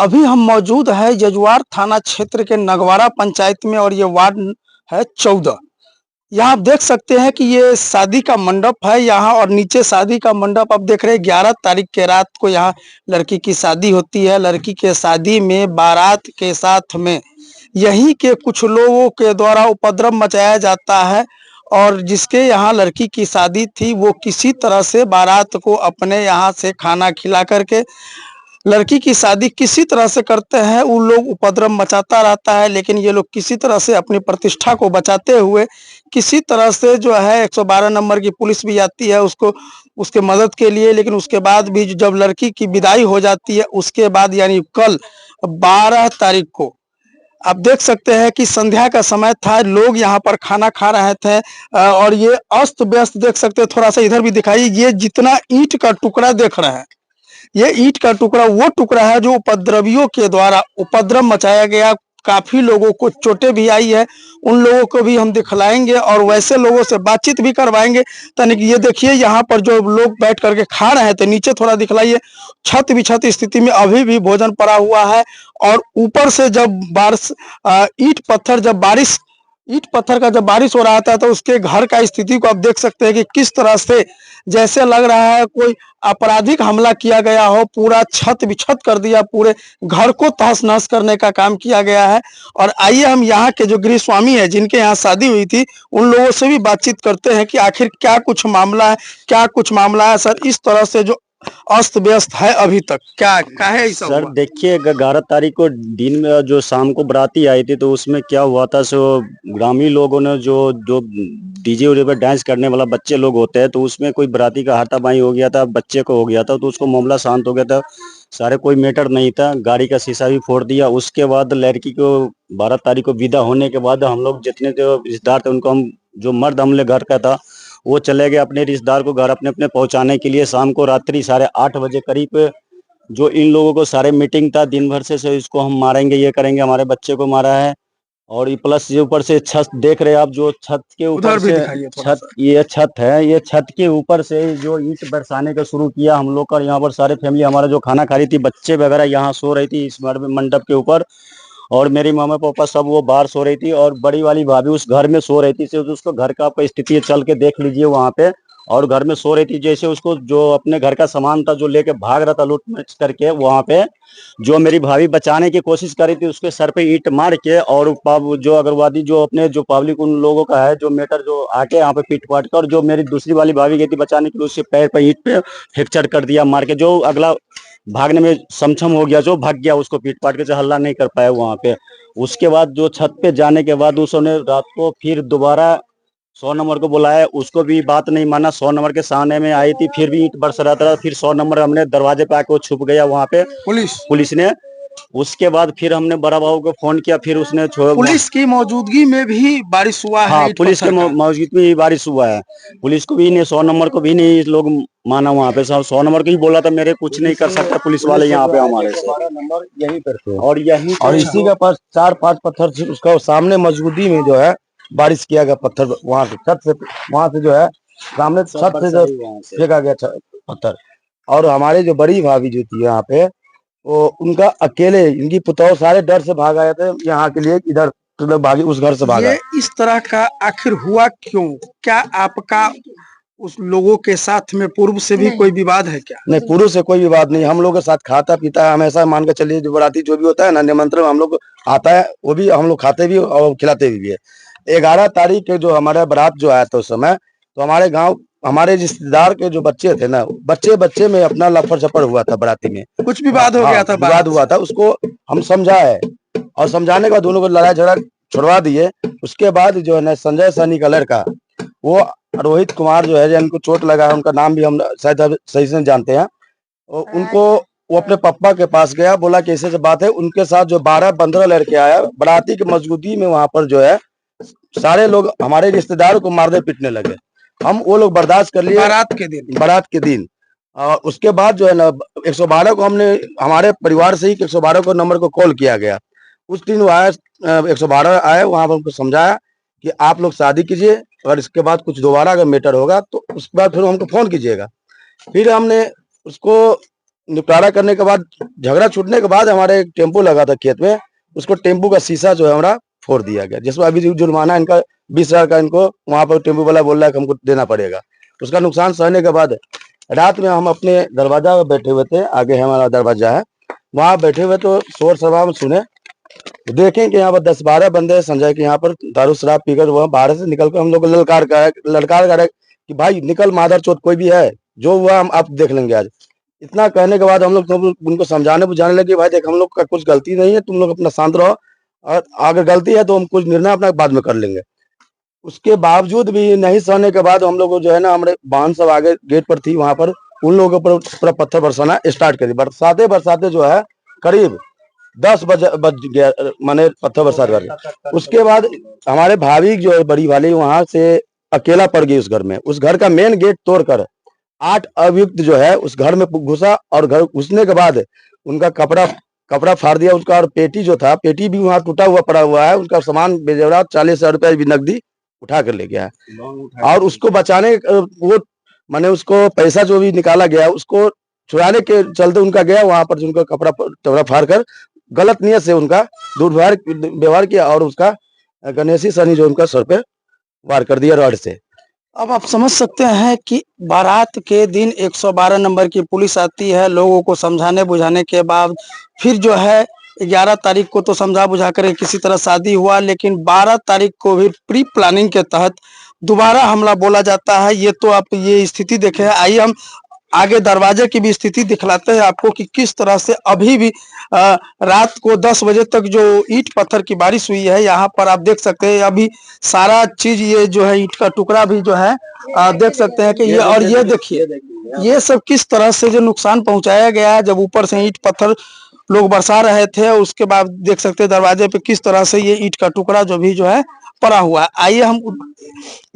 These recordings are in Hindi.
अभी हम मौजूद है जजुआर थाना क्षेत्र के नगवारा पंचायत में और ये वार्ड है 14। यहाँ आप देख सकते हैं कि ये शादी का मंडप है यहाँ और नीचे शादी का मंडप आप देख रहे हैं। 11 तारीख के रात को यहाँ लड़की की शादी होती है। लड़की के शादी में बारात के साथ में यहीं के कुछ लोगों के द्वारा उपद्रव मचाया जाता है और जिसके यहाँ लड़की की शादी थी वो किसी तरह से बारात को अपने यहाँ से खाना खिला करके लड़की की शादी किसी तरह से करते हैं। उन लोग उपद्रव मचाता रहता है लेकिन ये लोग किसी तरह से अपनी प्रतिष्ठा को बचाते हुए किसी तरह से जो है 112 नंबर की पुलिस भी आती है उसको उसके मदद के लिए। लेकिन उसके बाद भी जब लड़की की विदाई हो जाती है उसके बाद यानी कल 12 तारीख को आप देख सकते हैं कि संध्या का समय था। लोग यहाँ पर खाना खा रहे थे और ये अस्त व्यस्त देख सकते हैं। थोड़ा सा इधर भी दिखाइए। ये जितना ईंट का टुकड़ा देख रहे हैं ये ईंट का टुकड़ा वो टुकड़ा है जो उपद्रवियों के द्वारा उपद्रव मचाया गया। काफी लोगों को चोटें भी आई है। उन लोगों को भी हम दिखलाएंगे और वैसे लोगों से बातचीत भी करवाएंगे। तनिक ये देखिए यहाँ पर जो लोग बैठ करके खा रहे थे नीचे थोड़ा दिखलाइए। छत बिछत स्थिति में अभी भी भोजन पड़ा हुआ है और ऊपर से जब बारिश ईंट पत्थर का जब बारिश हो रहा था तो उसके घर का स्थिति को आप देख सकते हैं कि किस तरह से जैसे लग रहा है कोई आपराधिक हमला किया गया हो। पूरा छत बिछत कर दिया, पूरे घर को तहस नहस करने का काम किया गया है। और आइए हम यहाँ के जो गृह स्वामी है जिनके यहाँ शादी हुई थी उन लोगों से भी बातचीत करते हैं कि आखिर क्या कुछ मामला है सर। इस तरह से जो अस्त व्यस्त है अभी तक क्या है ऐसा सर? देखिए 11 तारीख को दिन में जो शाम को बराती आई थी तो उसमें क्या हुआ था, सो ग्रामीण लोगों ने जो जो डीजे उजे पे डांस करने वाला बच्चे लोग होते हैं तो उसमें कोई बराती का हाथापाई हो गया था, बच्चे को हो गया था तो उसको मामला शांत हो गया था। सारे कोई मैटर नहीं था, गाड़ी का शीशा भी फोड़ दिया। उसके बाद लड़की को 12 तारीख को विदा होने के बाद हम लोग जितने जो रिश्तेदार थे उनको हम जो मर्द हमले घर का था वो चले गए अपने रिश्तेदार को घर अपने अपने पहुंचाने के लिए। शाम को रात्रि 8:30 बजे करीब जो इन लोगों को सारे मीटिंग था दिन भर से इसको हम मारेंगे, ये करेंगे, हमारे बच्चे को मारा है। और ये प्लस ये ऊपर से छत देख रहे हैं आप, जो छत के ऊपर से ये छत के ऊपर से जो ईंट बरसाने का शुरू किया हम लोग का। यहाँ पर सारे फैमिली हमारा जो खाना खा रही थी, बच्चे वगैरह यहाँ सो रही थी इस मंडप के ऊपर और मेरी मामा पापा सब वो बाहर सो रही थी और बड़ी वाली भाभी उस घर में सो रही थी। सिर्फ उसको घर का आप स्थिति चल के देख लीजिए वहाँ पे, और घर में सो रही थी। जैसे उसको जो अपने घर का सामान था जो लेके भाग रहा था लूट मच करके, वहाँ पे जो मेरी भाभी बचाने की कोशिश कर रही थी उसके सर पे ईंट मार के, और जो अगरवादी जो अपने जो पब्लिक उन लोगों का है जो मेटर जो आके यहाँ पे पीट पाट कर, और जो मेरी दूसरी वाली भाभी गई थी बचाने के लिए उसके पैर पे ईंट पे फ्रैक्चर कर दिया मार के। जो अगला भागने में सक्षम हो गया, जो भाग गया, उसको पीट पाट के जो हल्ला नहीं कर पाया वहां पे। उसके बाद जो छत पे जाने के बाद उसने रात को फिर दोबारा 100 नंबर को बुलाया, उसको भी बात नहीं माना। 100 नंबर के सामने में आई थी, फिर भी ईंट बरस रहा था। फिर 100 नंबर हमने दरवाजे पे आके वो छुप गया वहां पे पुलिस ने। उसके बाद फिर हमने बड़ा बाबू को फोन किया, फिर उसने पुलिस की मौजूदगी में भी बारिश हुआ है। हाँ, पुलिस के मौजूदगी में भी बारिश हुआ है। पुलिस को भी नहीं, 100 नंबर को भी नहीं लोग माना वहाँ पे। 100 नंबर को ही बोला था मेरे कुछ नहीं कर सकता पुलिस वाले यहाँ पे हमारे से। नंबर यहीं पर थे और यही और इसी के पास 4-5 पत्थर उसका सामने मौजूदगी में जो है बारिश किया गया पत्थर वहां से छत से, वहां से जो है सामने छत से फेंका गया पत्थर। और हमारे जो बड़ी भाभी जो थी यहाँ पे वो उनका अकेले, इनकी पुतौह सारे डर से भाग आए थे यहाँ के लिए, इधर भागे उस घर से भागा। ये इस तरह का आखिर हुआ क्यों? क्या आपका उस लोगों के साथ में पूर्व से भी कोई विवाद है क्या? नहीं, पूर्व से कोई विवाद नहीं। हम लोग के साथ खाता पीता है हमेशा, मान के चलिए जो बराती जो भी होता है ना निमंत्रण हम लोग आता है वो भी हम लोग खाते भी और खिलाते भी है। 11 तारीख के जो हमारा बारात जो आया था उस समय तो हमारे गाँव हमारे रिश्तेदार के जो बच्चे थे ना, बच्चे में अपना लफड़ झपड़ हुआ था बराती में, कुछ विवाद हो गया था, विवाद हुआ था। उसको हम समझाए और समझाने के बाद दोनों को लड़ाई झगड़ा छुड़वा दिए। उसके बाद जो है ना संजय सैनी का लड़का वो रोहित कुमार जो है जिनको चोट लगा है, उनका नाम भी हम शायद सही से जानते हैं, और उनको वो अपने पापा के पास गया, बोला कि ऐसे बात है। उनके साथ जो 12-15 लड़के आया बराती की मौजूदगी में, वहां पर जो है सारे लोग हमारे रिश्तेदारों को मारने पीटने लगे। हम वो लोग बर्दाश्त कर लिए बारात के दिन। और उसके बाद जो है ना 112 को हमने हमारे परिवार से ही 112 को नंबर को कॉल किया गया। उस दिन वो आया 112 आए, वहां पर उनको समझाया कि आप लोग शादी कीजिए, अगर इसके बाद कुछ दोबारा अगर मैटर होगा तो उसके बाद फिर हमको फोन कीजिएगा। फिर हमने उसको निपटारा करने के बाद, झगड़ा छूटने के बाद हमारे एक टेम्पो लगा था खेत में, उसको टेम्पो का शीशा जो है हमारा फोड़ दिया गया, जिसमें अभी जुर्माना इनका 20,000 का इनको वहां पर टेम्पो वाला बोल रहा है कि हमको देना पड़ेगा। उसका नुकसान सहने के बाद रात में हम अपने दरवाजा में बैठे हुए थे, आगे हमारा दरवाजा है, वहां बैठे हुए तो शोर शराबा में सुने, तो देखें कि यहाँ पर 10-12 बंदे संजय के यहाँ पर दारू शराब पीकर वह बाहर से निकल कर हम लोग को ललकार कर रहे कि भाई निकल मादर चोत, कोई भी है, जो हुआ हम आप देख लेंगे आज। इतना कहने के बाद हम लोग सब उनको समझाने बुझाने लगे, भाई देख हम लोग का कुछ गलती नहीं है, तुम लोग अपना शांत रहो, और अगर गलती है तो हम कुछ निर्णय अपना बाद में कर लेंगे। उसके बावजूद भी नहीं सहने के बाद हम लोग को जो है ना, हमारे वाहन सब आगे गेट पर थी, वहां पर उन लोगों के ऊपर पूरा पत्थर बरसाना स्टार्ट करी। बरसाते बरसाते जो है करीब 10 बज गया, माने पत्थर बरसात कर। उसके बाद हमारे भाभी जो है बड़ी वाली वहां से अकेला पड़ गई उस घर में। उस घर का मेन गेट तोड़कर 8 अभियुक्त जो है उस घर में घुसा, और घर घुसने के बाद उनका कपड़ा फाड़ दिया उसका, और पेटी जो था, पेटी भी वहां टूटा हुआ पड़ा हुआ है, उनका सामान बेजेवरात 40,000 रुपए भी नकदी उठा कर ले गया है। और उसको बचाने वो माने उसको पैसा जो भी निकाला गया उसको चुराने के चलते उनका गया वहां पर, उनका कपड़ा फाड़ कर गलत नियत से उनका व्यवहार किया, और उसका गणेशी सनी जो उनका सर पे वार कर दिया रॉड से। अब आप समझ सकते हैं कि बारात के दिन 112 नंबर की पुलिस आती है, लोगों को समझाने बुझाने के बाद फिर जो है 11 तारीख को तो समझा बुझा कर किसी तरह शादी हुआ, लेकिन 12 तारीख को भी प्री प्लानिंग के तहत दोबारा हमला बोला जाता है। ये तो आप ये स्थिति देखे हैं। आइए हम आगे दरवाजे की भी स्थिति दिखलाते हैं आपको कि किस तरह से अभी भी रात को 10 बजे तक जो ईंट पत्थर की बारिश हुई है, यहाँ पर आप देख सकते हैं अभी सारा चीज ये जो है ईंट का टुकड़ा भी जो है देख सकते हैं कि ये, और ये देखिए ये सब किस तरह से जो नुकसान पहुंचाया गया है। जब ऊपर से ईंट पत्थर लोग बरसा रहे थे, उसके बाद देख सकते हैं दरवाजे पे किस तरह से ये ईंट का टुकड़ा जो भी जो है पड़ा हुआ है। आइए हम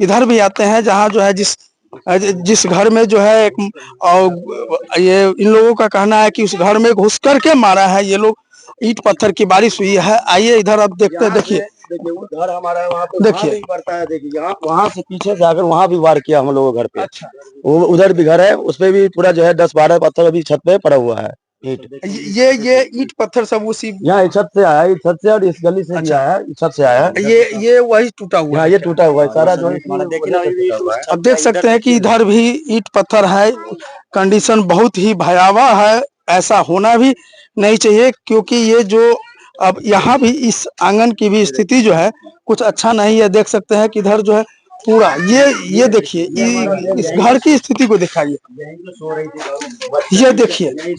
इधर भी आते हैं, जहाँ जो है जिस घर में जो है ये इन लोगों का कहना है कि उस घर में घुस करके मारा है ये लोग, ईंट पत्थर की बारिश हुई है। आइए इधर अब देखते हैं, देखिए वो घर हमारा है, वहाँ पे देखिए पड़ता है, देखिए यहाँ वहाँ से पीछे जाकर वहाँ भी वार किया हम लोगों घर पे। अच्छा, वो उधर भी घर है, उसपे भी पूरा जो है 10-12 पत्थर अभी छत पे पड़ा हुआ है ईंट। ये ईंट पत्थर सब उसी यहाँ इस छत से आया है, इस छत से, और इस गली से भी आया है, इस छत से आया है। ये वही टूटा हुआ यहाँ है, ये टूटा हुआ है सारा जो है। अब देख सकते हैं कि इधर भी ईंट पत्थर है, कंडीशन बहुत ही भयावह है। ऐसा होना भी नहीं चाहिए, क्योंकि ये जो अब यहाँ भी इस आंगन की भी स्थिति जो है कुछ अच्छा नहीं है। देख सकते हैं कि इधर जो है पूरा ये देखिए इस घर की स्थिति को दिखाइए, ये देखिए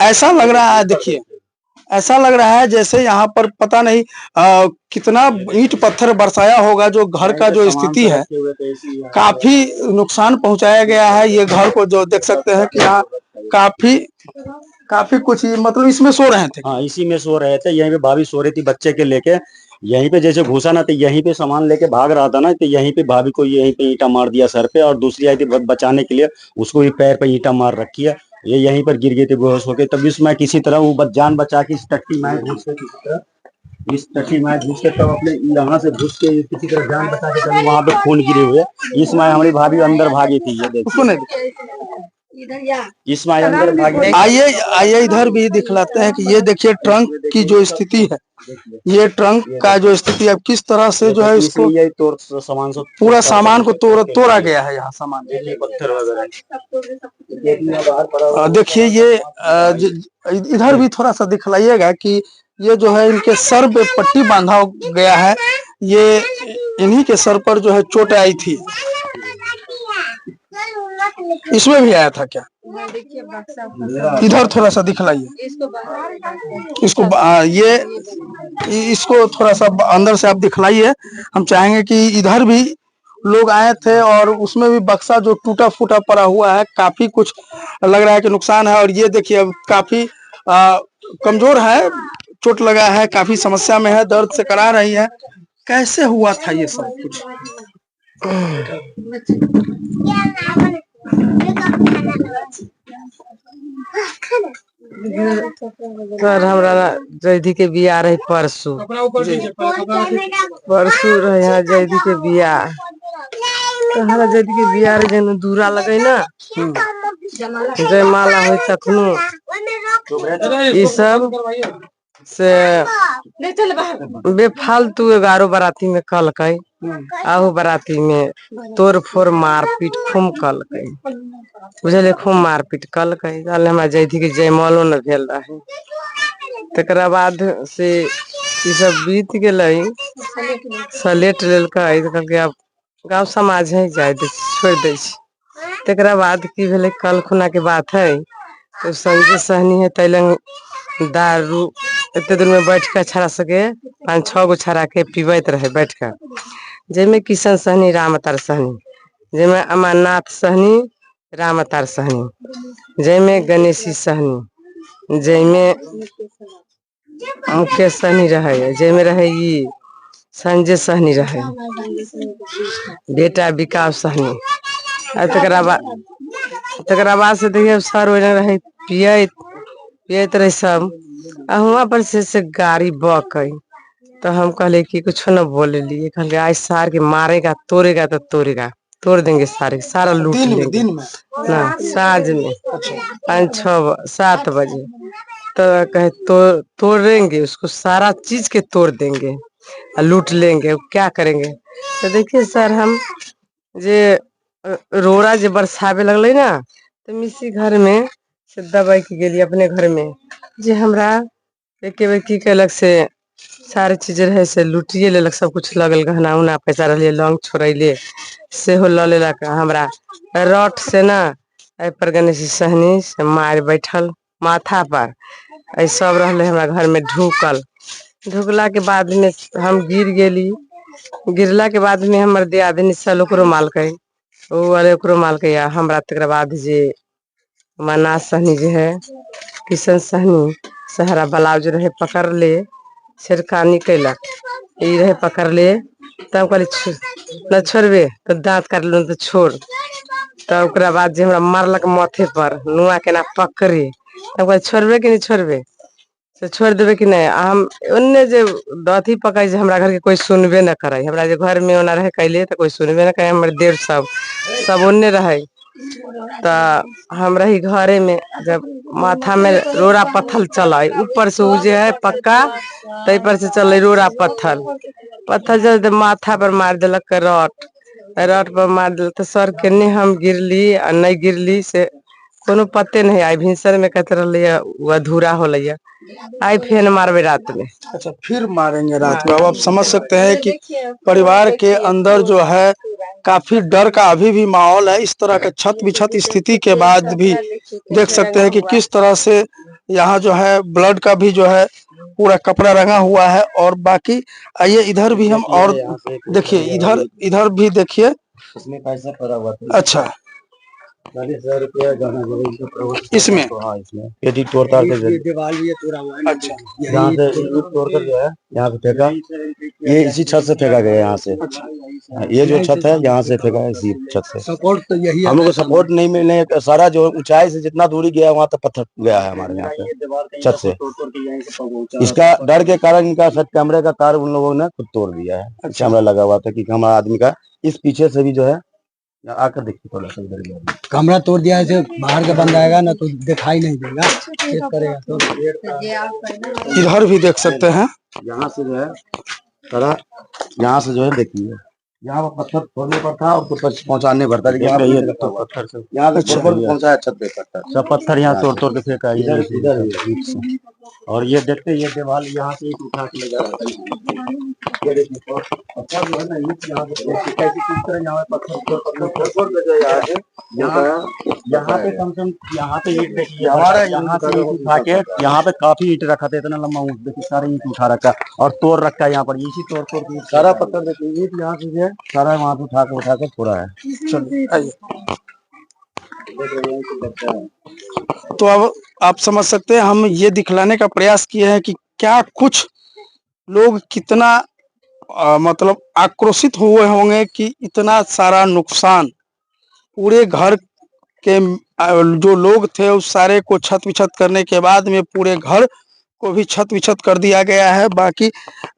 ऐसा लग रहा है, देखिए ऐसा लग रहा है जैसे यहाँ पर पता नहीं कितना ईंट पत्थर बरसाया होगा। जो घर का जो स्थिति है काफी नुकसान पहुंचाया गया है। ये घर को जो देख सकते हैं कि यहाँ काफी कुछ मतलब इसमें सो रहे थे। हाँ, इसी में सो रहे थे। यहीं पे भाभी सो रही थी बच्चे के लेके, यहीं पे जैसे घुसा ना तो यहीं पे सामान लेके भाग रहा था ना, तो यहीं पे भाभी को यहीं पे ईंटा मार दिया सर पे, और दूसरी आई थी बचाने के लिए, उसको भी पैर पे ईंटा मार रखी है। ये यहीं पर गिर गई थी बेहोश होकर। तब इसमें किसी तरह वो जान बचा के इस टट्टी में घुस के, किसी तरह इस टट्टी में घुस के, तब अपने यहाँ से घुस के किसी तरह जान बचा के, तब वहां पे खून गिरे हुए। इसमें हमारी भाभी अंदर भागी थी, ये देखिए इसमें अंदर भागी। आइए इधर भी दिखलाते हैं कि ये देखिए ट्रंक की जो स्थिति है, ये ट्रंक का जो स्थिति अब किस तरह से जो है इसको सामान सब पूरा सामान को तोड़ा गया है। यहाँ सामान पत्थर वगैरह देखिए ये इधर भी थोड़ा सा दिखलाइएगा कि ये जो है इनके सर पे पट्टी बांधा गया है, ये इन्हीं के सर पर जो है चोट आई थी। इसमें भी आया था क्या? इधर थोड़ा सा दिखलाइए इसको, ये इसको थोड़ा सा अंदर से आप दिखलाइए। हम चाहेंगे कि इधर भी लोग आए थे और उसमें भी बक्सा जो टूटा फूटा पड़ा हुआ है, काफी कुछ लग रहा है कि नुकसान है। और ये देखिए अब काफी कमजोर है, चोट लगा है, काफी समस्या में है, दर्द से करा रही है। कैसे हुआ था ये सब कुछ? सर हमरा जैदी के बियाह रहे परसों रहे यहाँ जैदी के बियाह, तो हमारा जैदी के बियाह रहे जन दूरा लगे ना, जयमाला हुई तखनो ई सब से बेफालतू 11 बाराती में कलकै, आहू बाराती में तोड़ फोड़ मारपीट खूब कलकै, बुझलिए खूब मारपीट कलकै। जाले हमरा जैधी के जयमालो न भेल रहे। तकरा बाद से ई सब बीत गेलै, सलेट लेलकै त कहलकै अब गाँव समाज है जाय दे, छोड़ दे छी। तकरा बाद की भेलै, कल खुना के बात है, तो संजय सहनी है तैलंग दारू एते दूर में बैठ के छड़ा सके 5-6 गो छड़ा के पीबैत रहे बैठ के, जेमे किशन सहनी, रामतार सहनी, जेमे अमरनाथ सहनी, रामतार सहनी, जेमे गणेशी सहनी, जेमे मुकेश सहनी रहे, जेमे रहे ई संजय सहनी रहे, बेटा विकास सहनी। तकरा बाद से देखिए सर ओने रहे पियत रहे सब, आ हुआ पर से गाड़ी बकै। तो हम कहले कि कुछ न बोले लिए, कहले आज सार के मारेगा तोड़ेगा तो तोड़ेगा, तोड़ देंगे सारे, सारा लूट लेंगे। दिन में ना साँझ में 5-6-7 बजे तो कहे तोड़ेंगे उसको, सारा चीज के तोड़ देंगे, लूट लेंगे, क्या करेंगे। तो देखिए सर हम जे रोड़ा जे बरसावे लगले ना, तो मिसी घर में से दबाई के गेली अपने घर में, जे हमरा एक बेर की कैलक से सारे चीज रहे से लूटिए लेलक, सब कुछ लगल, गहना उहना पैसा रहे, लौंग छोड़ैले सेहो ल लेलक। हमरा रट से ना एहि पर गणेश सहनी से मार बैठल माथा पर, ऐ सब रहले हमरा घर में ढुकल। ढुकला के बाद में हम गिर गेली, गिरला के बाद में हमर दियादनी सल ओकरो मालकै, ओ वाले ओकरो मालकै। हमरा तकरा बाद जे मना सहनी जे है, किशन सहनी सहरा ब्लाउज रहे पकड़ ले, छेड़खानी कैलक, ई रहे पकड़ ले। तब कहली न छोड़बे तो दांत काट लो तो छोड़। तब ओकरा बाद जे हमरा मारलक माथे पर नुआ के ना पकड़े, तब कहली छोड़बे कि नहीं छोड़बे, से छोड़ देबे कि नहीं। हम ओन्ने जे अथी पकड़ जे हमरा घर के कोई सुनबे न करे, हमरा जे घर में ओना रहे कैले तो कोई सुनबे न करे, हमर देर सब ओन्ने रहे। त हम रही घरे में, जब माथा में रोड़ा पत्थर चला ऊपर से उ जे है पक्का, तै पर से चल रोड़ा पत्थर जब माथा पर मार देलक रट पर मार दिल। तो सर केने हम गिरली आ नहीं गिरली से कोनो पते नहीं। आई भिनसर में कहते रहे वो अधूरा हो लिया, आई फेन मारबे रात में। अच्छा फिर मारेंगे रात में। अब आप समझ सकते हैं कि परिवार के अंदर जो है काफी डर का अभी भी माहौल है। इस तरह का छत बिछत स्थिति के बाद भी देख सकते हैं कि किस तरह से यहाँ जो है ब्लड का भी जो है पूरा कपड़ा रंगा हुआ है। और बाकी आइए इधर भी हम और देखिए, इधर भी देखिए। इसमें पैसा पड़ा हुआ था। अच्छा 40,000 रुपया इसमें ये दी तोड़ ताड़ के दीवार भी तोड़ा हुआ है। अच्छा यहाँ से तोड़ कर जो है यहाँ पे फेंका, ये इसी छत से फेंका गया यहाँ से। ये जो छत है यहाँ से फेंका है, इसी छत से। सपोर्ट तो यही हम लोग को सपोर्ट नहीं मिलने, सारा जो ऊंचाई से जितना दूरी गया वहाँ तक पत्थर गया है हमारे यहाँ पे छत से। इसका डर के कारण इनका सब कैमरे का तार उन लोगों ने खुद तोड़ दिया है। कैमरा लगा हुआ था कि हमारा आदमी का इस पीछे से भी जो है आकर देखिए थोड़ा सा इधर कमरा तोड़ दिया है। बाहर का बंद आएगा ना तो दिखाई नहीं देगा, चेक करेगा तो। इधर भी देख सकते हैं, यहाँ से जो है सारा, यहाँ से जो है देखिए यहाँ पर पत्थर फोड़ने पर था और ऊपर पहुँचाने पर था, लेकिन पत्थर से यहाँ से पहुँचाया छत पे पत्थर, सब पत्थर यहाँ तोड़ तोड़ के फेंका है इधर। और ये देखते ये दीवार यहाँ से उठा के ले जा रहा है। ये देखिए पत्थर जो है ना यहाँ पे कैसी किस तरह यहाँ पत्थर यहाँ पे कम से कम यहाँ पे ईंट देखिए, हमारा यहाँ से ईंट उठा के यहाँ पे काफी ईंट रखा था, इतना लंबा ऊँट देखिए, सारे ईंट उठा रखा और तोड़ रखा है यहाँ पर। इसी तोड़ तोड़ के सारा पत्थर देखिए, ईंट यहाँ से जो है सारा वहाँ पे उठा के छोड़ा है। चलिए तो अब आप समझ सकते हैं, हम ये दिखलाने का प्रयास किए हैं कि क्या कुछ लोग कितना मतलब आक्रोशित हुए होंगे कि इतना सारा नुकसान, पूरे घर के जो लोग थे उस सारे को छत विछत करने के बाद में पूरे घर को भी छत विछत कर दिया गया है। बाकी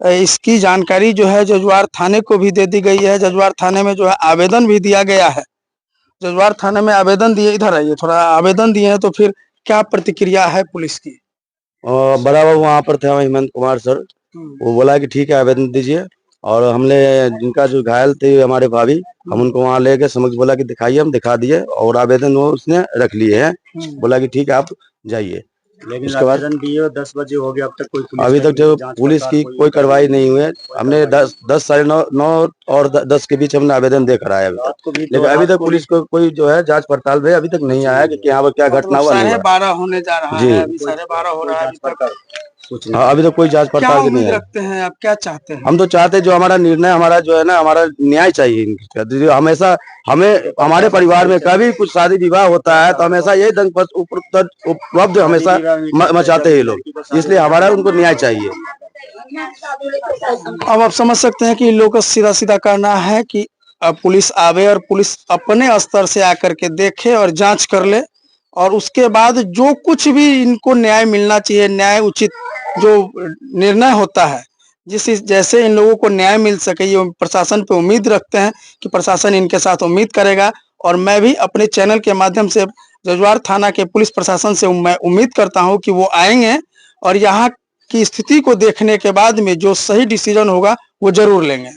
इसकी जानकारी जो है जजुआर थाने को भी दे दी गई है। जजुआर थाने में जो है आवेदन भी दिया गया है। जजुआर थाने में आवेदन दिए, इधर आइए थोड़ा, आवेदन दिए हैं तो फिर क्या प्रतिक्रिया है पुलिस की? और बड़ा बाबू वहाँ पर थे, हेमंत कुमार सर, वो बोला कि ठीक है आवेदन दीजिए। और हमने जिनका जो घायल थे हमारे भाभी, हम उनको वहाँ लेके समझ बोला कि दिखाइए, हम दिखा दिए और आवेदन वो उसने रख लिए हैं। बोला कि ठीक है आप जाइए। लेकिन उसके बाद आवेदन दिए 10 बजे हो गया, अब तक कोई पुलिस अभी का तक जो जांच पुलिस पड़ताल की कोई कार्रवाई नहीं हुई है। हमने 10 साढ़े 9 और 10 के बीच हमने आवेदन दे कर आया अभी रात तक, को भी तो लेकिन अभी रात तक को पुलिस को कोई जो है जांच पड़ताल में अभी तक नहीं आया कि यहाँ पर क्या घटना मतलब हुआ नहीं हुआ। 12:30 होने जा रहा जी। है, अभी 12:30 हो रहा है, अभी तक कुछ हाँ, अभी तक कोई जांच क्या पड़ताल की नहीं उम्मीद है। रखते हैं आप, क्या चाहते हैं? हम तो चाहते हैं जो हमारा निर्णय, हमारा जो है ना, हमारा न्याय चाहिए इनका। जो हमेशा हमें हमारे परिवार में कभी कुछ शादी विवाह होता है तो हमेशा यही दंग उपलब्ध हमेशा मचाते हैं ये लोग, इसलिए हमारा उनको न्याय चाहिए। अब आप समझ सकते हैं कि इन लोगों का सीधा सीधा करना है कि अब पुलिस आवे और पुलिस अपने स्तर से आकर के देखे और जांच कर ले, और उसके बाद जो कुछ भी इनको न्याय मिलना चाहिए, न्याय उचित जो निर्णय होता है, जैसे इन लोगों को न्याय मिल सके, ये प्रशासन पे उम्मीद रखते हैं कि प्रशासन इनके साथ उम्मीद करेगा। और मैं भी अपने चैनल के माध्यम से जजुआर थाना के पुलिस प्रशासन से मैं उम्मीद करता हूं कि वो आएंगे और यहाँ की स्थिति को देखने के बाद में जो सही डिसीजन होगा वो जरूर लेंगे।